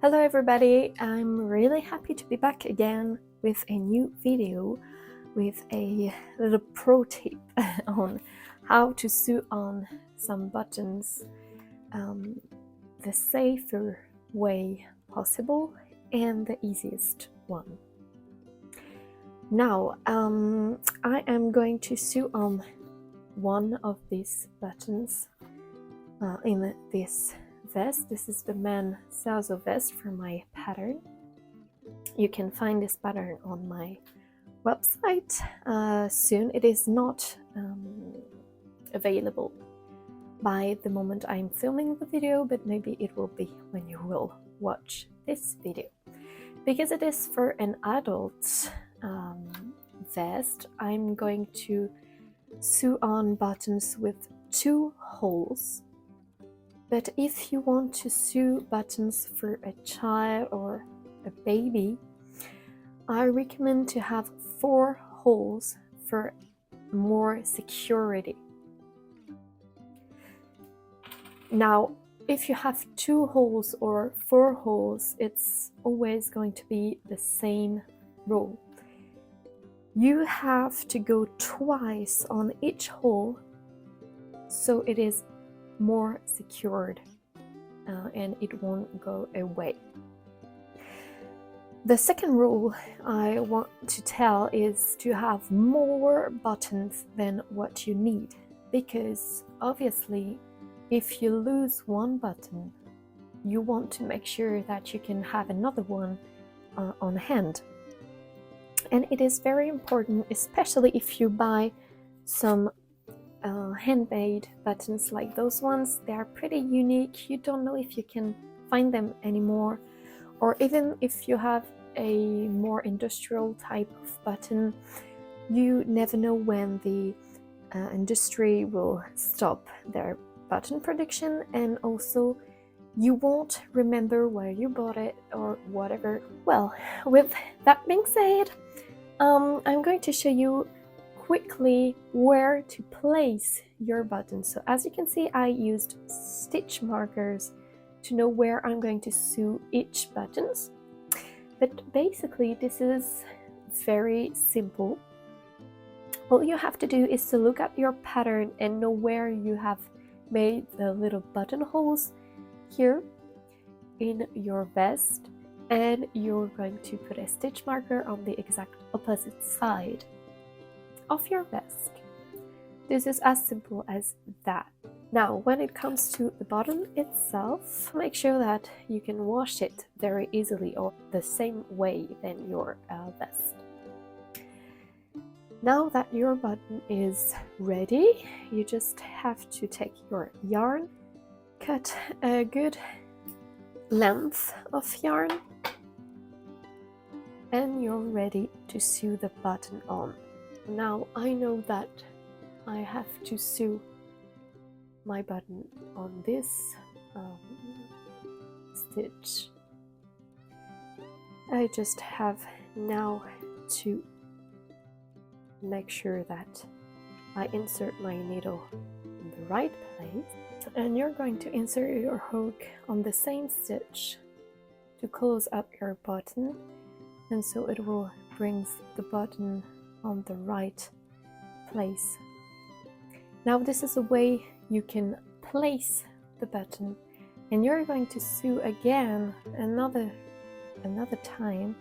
Hello everybody, I'm really happy to be back again with a new video with a little pro tip on how to sew on some buttons the safer way possible and the easiest one. Now I am going to sew on one of these buttons in this vest. This is the Man Salzo vest for my pattern. You can find this pattern on my website soon. It is not available by the moment I'm filming the video, but maybe it will be when you will watch this video. Because it is for an adult vest, I'm going to sew on buttons with 2 holes. But if you want to sew buttons for a child or a baby, I recommend to have 4 holes for more security. Now, if you have 2 holes or 4 holes, it's always going to be the same rule. You have to go twice on each hole so it is more secured and it won't go away. The second rule I want to tell is to have more buttons than what you need, because obviously if you lose one button, you want to make sure that you can have another one on hand. And it is very important, especially if you buy some handmade buttons like those ones. They are pretty unique. You don't know if you can find them anymore, or even if you have a more industrial type of button, you never know when the industry will stop their button production, and also you won't remember where you bought it or whatever. Well, with that being said, I'm going to show you quickly where to place your buttons. So as you can see, I used stitch markers to know where I'm going to sew each buttons. But basically this is very simple. All you have to do is to look at your pattern and know where you have made the little buttonholes here in your vest, and you're going to put a stitch marker on the exact opposite side of your vest. This is as simple as that. Now, when it comes to the button itself, make sure that you can wash it very easily or the same way than your vest. Now that your button is ready, you just have to take your yarn, cut a good length of yarn, and you're ready to sew the button on. Now I know that I have to sew my button on this stitch. I just have now to make sure that I insert my needle in the right place, and you're going to insert your hook on the same stitch to close up your button, and so it will bring the button on the right place. Now this is a way you can place the button, and you're going to sew again another time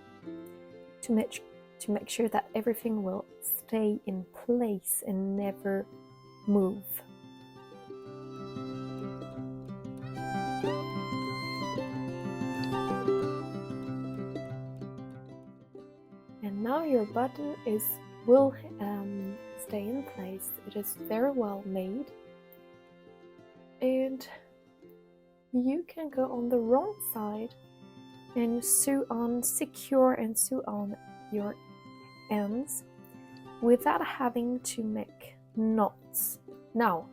to make sure that everything will stay in place and never move. And now your button will stay in place. It is very well made, and you can go on the wrong side and secure and sew on your ends without having to make knots. Now,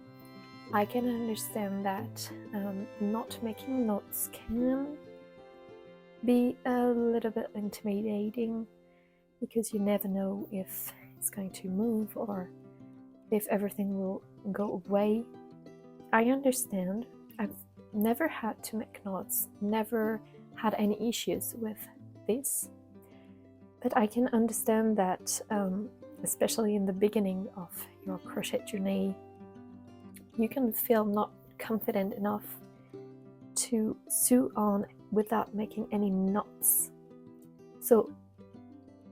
I can understand that not making knots can be a little bit intimidating, because you never know if it's going to move or if everything will go away. I understand. I've never had to make knots, never had any issues with this, but I can understand that especially in the beginning of your crochet journey, you can feel not confident enough to sew on without making any knots. So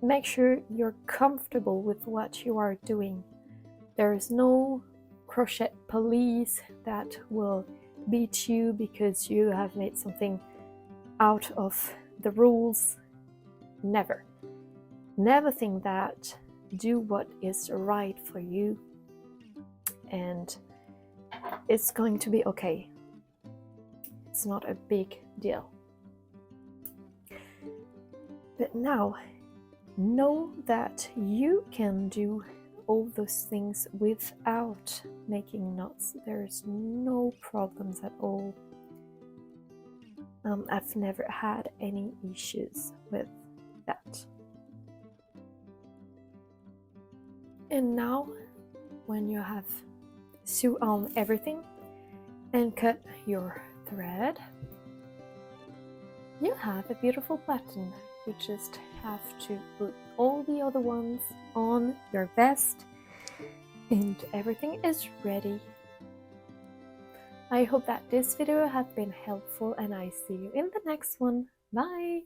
make sure you're comfortable with what you are doing. There is no crochet police that will beat you because you have made something out of the rules. Never. Never think that. Do what is right for you, and it's going to be okay. It's not a big deal. But now, know that you can do all those things without making knots. There's no problems at all. I've never had any issues with that. And now, when you have sew on everything and cut your thread, you have a beautiful button. You just have to put all the other ones on your vest and everything is ready. I hope that this video has been helpful, and I see you in the next one. Bye!